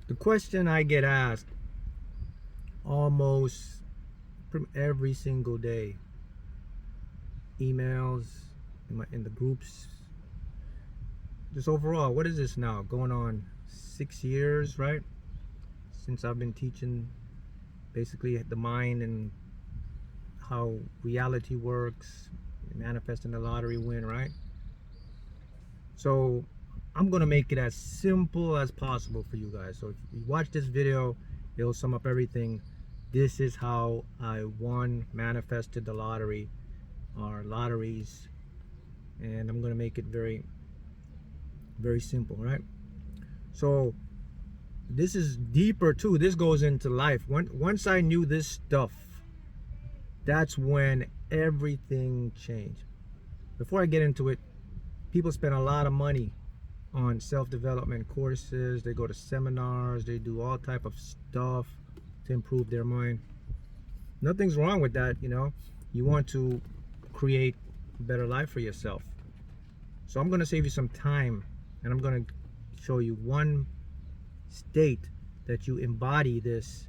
The question I get asked almost from every single day, emails, in the groups, just overall, what is this now? Going on 6 years, right? Since I've been teaching basically the mind and how reality works, manifesting the lottery win, right? So I'm gonna make it as simple as possible for you guys. So if you watch this video, it'll sum up everything. This is how I manifested the lottery or lotteries, and I'm gonna make it very, very simple, right? So this is deeper too. This goes into life. Once I knew this stuff, that's when everything changed. Before I get into it, people spend a lot of money on self-development courses. They go to seminars, they do all type of stuff to improve their mind. Nothing's wrong with that, you know. You want to create a better life for yourself. So I'm going to save you some time, and I'm going to show you one state that you embody this.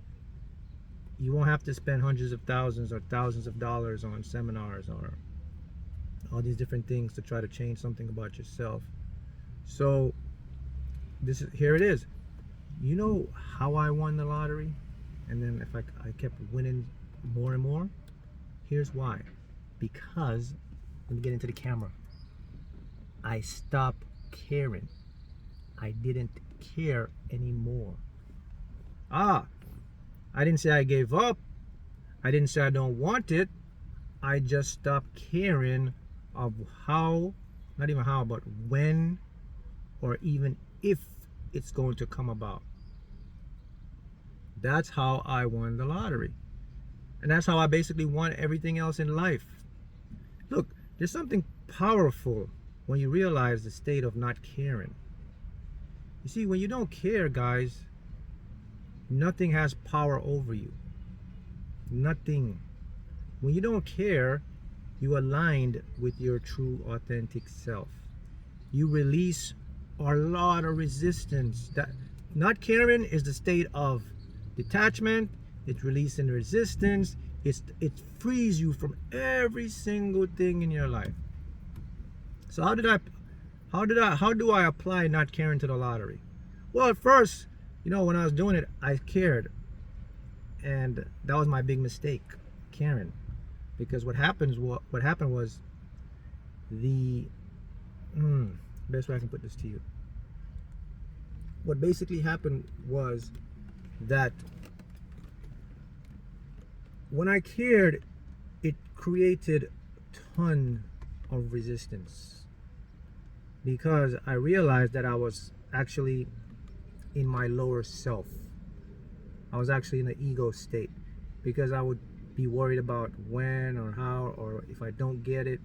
You won't have to spend hundreds of thousands or thousands of dollars on seminars or all these different things to try to change something about yourself. So here it is. You know how I won the lottery, and then if I kept winning more and more? Here's why. Because, let me get into the camera, I stopped caring. I didn't care anymore. I didn't say I gave up. I didn't say I don't want it. I just stopped caring of how, not even how, but when or even if it's going to come about. That's how I won the lottery. And that's how I basically won everything else in life. Look, there's something powerful when you realize the state of not caring. You see, when you don't care, guys, nothing has power over you. Nothing. When you don't care, you aligned with your true authentic self. You release a lot of resistance. That not caring is the state of detachment. It's releasing resistance. It frees you from every single thing in your life. So how do I apply not caring to the lottery? Well, at first, you know, when I was doing it, I cared, and that was my big mistake, caring, because what happened was the best way I can put this to you. What basically happened was that when I cared, it created a ton of resistance, because I realized that I was actually in my lower self. I was actually in the ego state, because I would be worried about when or how, or if I don't get it.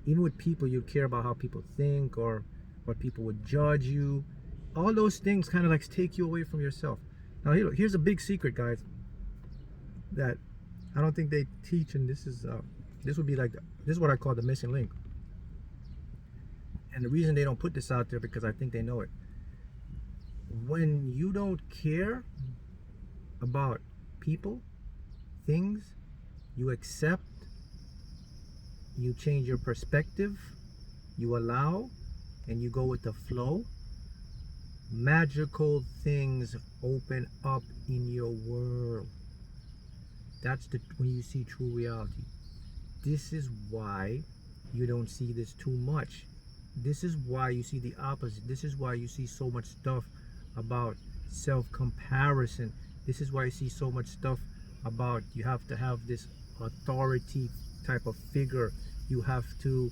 Even with people, you care about how people think or what people would judge you. All those things kind of like take you away from yourself. Now here's a big secret, guys, that I don't think they teach, and this is what I call the missing link. And the reason they don't put this out there, because I think they know it. When you don't care about people, things, you accept, you change your perspective, you allow, and you go with the flow, magical things open up in your world. That's when you see true reality. This is why you don't see this too much. This is why you see the opposite. This is why you see so much stuff about self-comparison. This is why you see so much stuff about you have to have this authority type of figure. You have to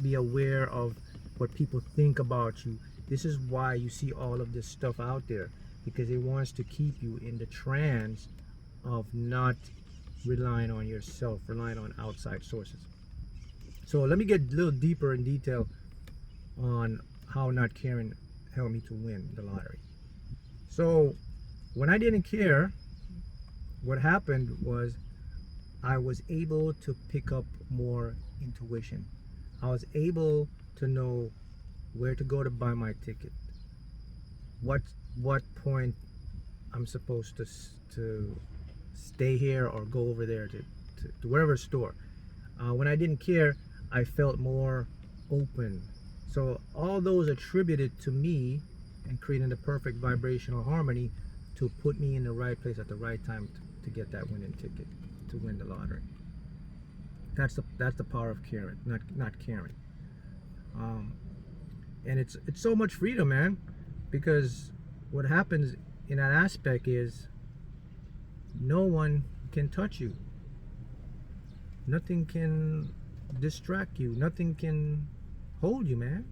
be aware of what people think about you. This is why you see all of this stuff out there, because it wants to keep you in the trance of not relying on yourself, relying on outside sources. So let me get a little deeper in detail on how not caring helped me to win the lottery. So when I didn't care, what happened was I was able to pick up more intuition. I was able to know where to go to buy my ticket. what point I'm supposed to stay here or go over there to wherever store. When I didn't care, I felt more open. So all those attributed to me and creating the perfect vibrational harmony to put me in the right place at the right time to get that winning ticket, to win the lottery. That's the power of caring, not caring. And it's so much freedom, man, because what happens in that aspect is no one can touch you. Nothing can distract you. Nothing can hold you, man.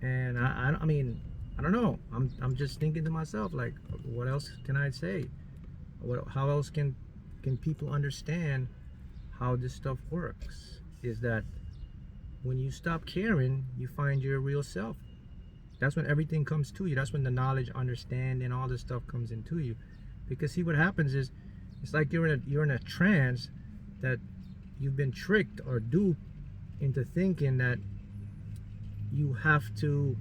And I mean, I don't know. I'm just thinking to myself, like, what else can I say? How else can people understand how this stuff works? Is that when you stop caring, you find your real self. That's when everything comes to you. That's when the knowledge, understanding, all this stuff comes into you. Because see, what happens is, it's like you're in a trance that you've been tricked or duped into thinking that you have to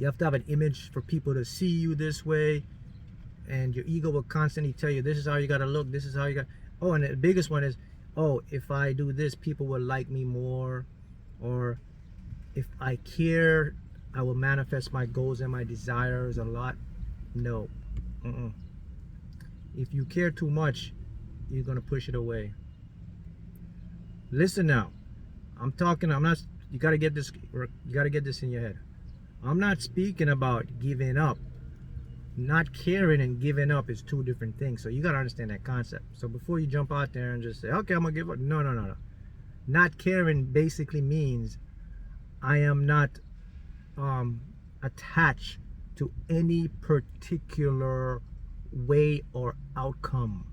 have an image for people to see you this way, and your ego will constantly tell you this is how you got to look, this is how you got. Oh, and the biggest one is, oh, if I do this, people will like me more, or if I care, I will manifest my goals and my desires a lot. No. If you care too much, you're gonna push it away. Listen now, I'm not, you gotta get this in your head. I'm not speaking about giving up. Not caring and giving up is two different things. So you gotta understand that concept. So before you jump out there and just say, okay, I'm gonna give up. No. Not caring basically means I am not attached to any particular way or outcome.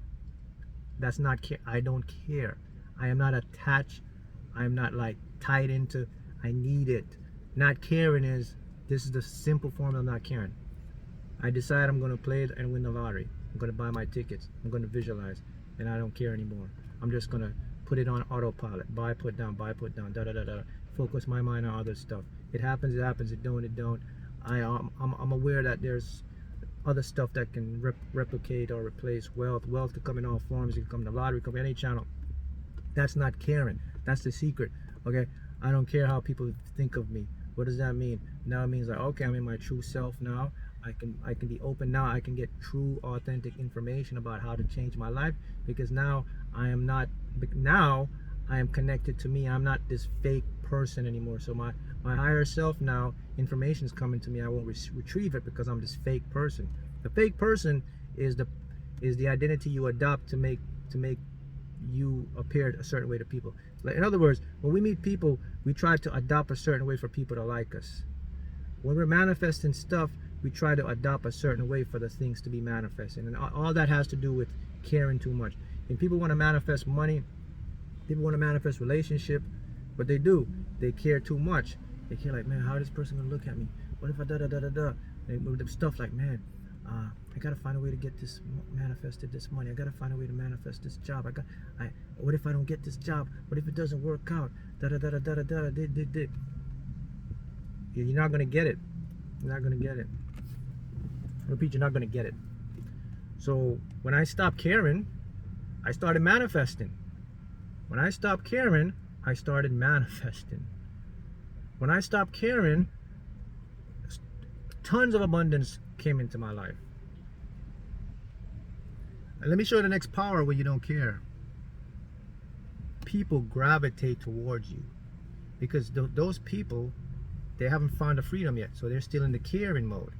That's not care. I don't care. I am not attached. I am not like tied into I need it. Not caring is, this is the simple form of not caring. I decide I'm going to play it and win the lottery. I'm going to buy my tickets. I'm going to visualize, and I don't care anymore. I'm just going to put it on autopilot. Buy, put down, da da da da. Focus my mind on other stuff. It happens, it don't. I'm aware that there's other stuff that can replicate or replace wealth. Wealth can come in all forms. It can come in the lottery, come in any channel. That's not caring. That's the secret. Okay, I don't care how people think of me. What does that mean? Now it means like, okay, I'm in my true self now. I can be open now. I can get true, authentic information about how to change my life, because now I am connected to me. I'm not this fake person anymore. So my higher self now, information is coming to me. I won't retrieve it because I'm this fake person. The fake person is the identity you adopt to make you appear a certain way to people. In other words, when we meet people, we try to adopt a certain way for people to like us. When we're manifesting stuff, we try to adopt a certain way for the things to be manifesting, and all that has to do with caring too much. And people want to manifest money, people want to manifest relationship, but they care too much. They care like, man, how is this person gonna look at me? What if I da da da da da? And stuff like, man, I gotta find a way to get this manifested, this money. I gotta find a way to manifest this job. What if I don't get this job? What if it doesn't work out? Da da da da da da da. You're not gonna get it. You're not gonna get it. Repeat, you're not gonna get it. So when I stopped caring, I started manifesting. When I stopped caring, I started manifesting. When I stopped caring, tons of abundance came into my life. And let me show you the next power where you don't care. People gravitate towards you because those people, they haven't found the freedom yet, so they're still in the caring mode.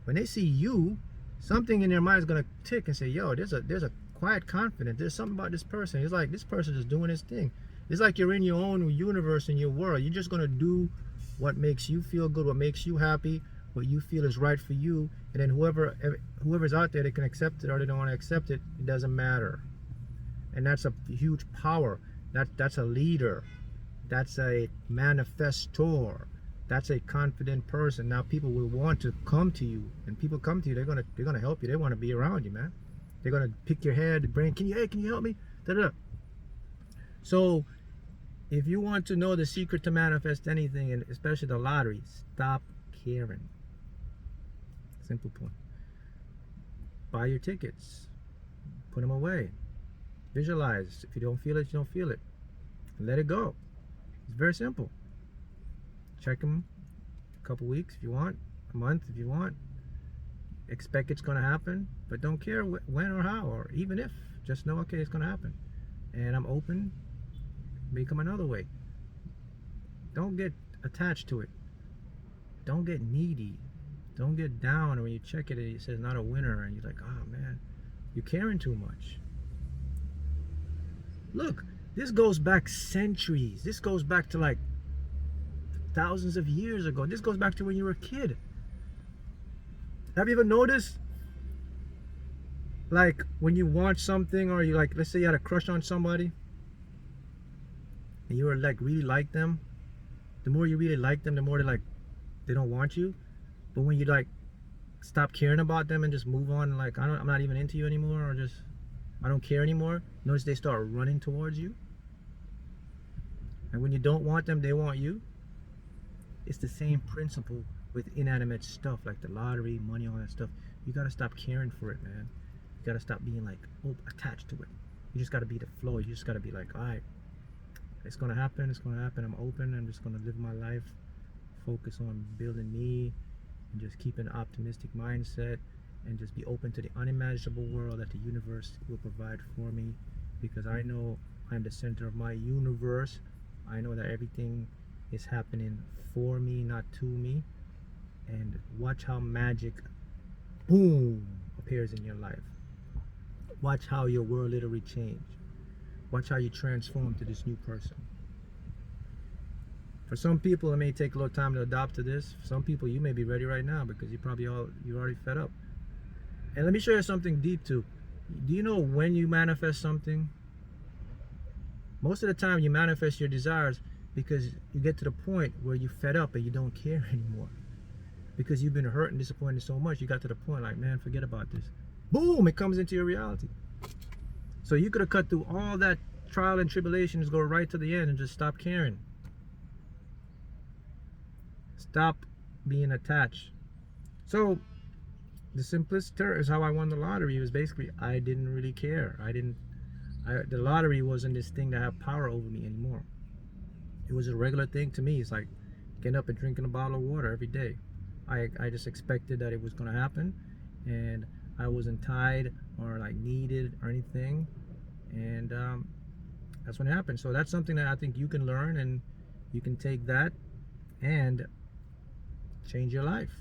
When they see you, something in their mind is gonna tick and say, yo, there's a quiet confidence. There's something about this person. It's like this person is doing his thing. It's like you're in your own universe, in your world. You're just gonna do what makes you feel good, what makes you happy, what you feel is right for you. And then whoever's out there, they can accept it or they don't want to accept it. It doesn't matter. And that's a huge power. That's a leader. That's a manifestor. That's a confident person. Now people will want to come to you, and people come to you. They're gonna help you. They want to be around you, man. They're gonna pick your head, brain. Can you help me? Da-da-da. So, if you want to know the secret to manifest anything, and especially the lottery, stop caring. Simple point. Buy your tickets. Put them away. Visualize. If you don't feel it, you don't feel it. Let it go. It's very simple. Check them a couple weeks if you want, a month if you want. Expect it's going to happen, but don't care when or how, or even if. Just know, okay, it's going to happen. And I'm open. May come another way. Don't get attached to it. Don't get needy. Don't get down when you check it and it says not a winner and you're like, oh man, you're caring too much. Look, this goes back centuries. This goes back to like thousands of years ago. This goes back to when you were a kid. Have you ever noticed, like when you want something, or you like, let's say you had a crush on somebody and you were like really like them, the more you really like them, the more they don't want you. But when you like stop caring about them and just move on, like I'm not even into you anymore, or just I don't care anymore, notice they start running towards you. And when you don't want them, they want you. It's the same principle with inanimate stuff like the lottery, money, all that stuff. You gotta stop caring for it, man. You gotta stop being like, oh, attached to it. You just gotta be the flow. You just gotta be like, all right, it's gonna happen. It's gonna happen. I'm open. I'm just gonna live my life, focus on building me, and just keep an optimistic mindset, and just be open to the unimaginable world that the universe will provide for me, because I know I'm the center of my universe. I know that everything is happening for me, not to me. And watch how magic, boom, appears in your life. Watch how your world literally change. Watch how you transform to this new person. For some people, it may take a little time to adapt to this. For some people, you may be ready right now because you're already fed up. And let me show you something deep too. Do you know when you manifest something? Most of the time, you manifest your desires because you get to the point where you're fed up and you don't care anymore. Because you've been hurt and disappointed so much, you got to the point like, man, forget about this. Boom, it comes into your reality. So you could have cut through all that trial and tribulations, go right to the end and just stop caring. Stop being attached. So the simplest term is how I won the lottery. It was basically, I didn't really care. The lottery wasn't this thing that had power over me anymore. It was a regular thing to me. It's like getting up and drinking a bottle of water every day. I just expected that it was going to happen, and I wasn't tied or like needed or anything, and that's when it happened. So that's something that I think you can learn, and you can take that and change your life.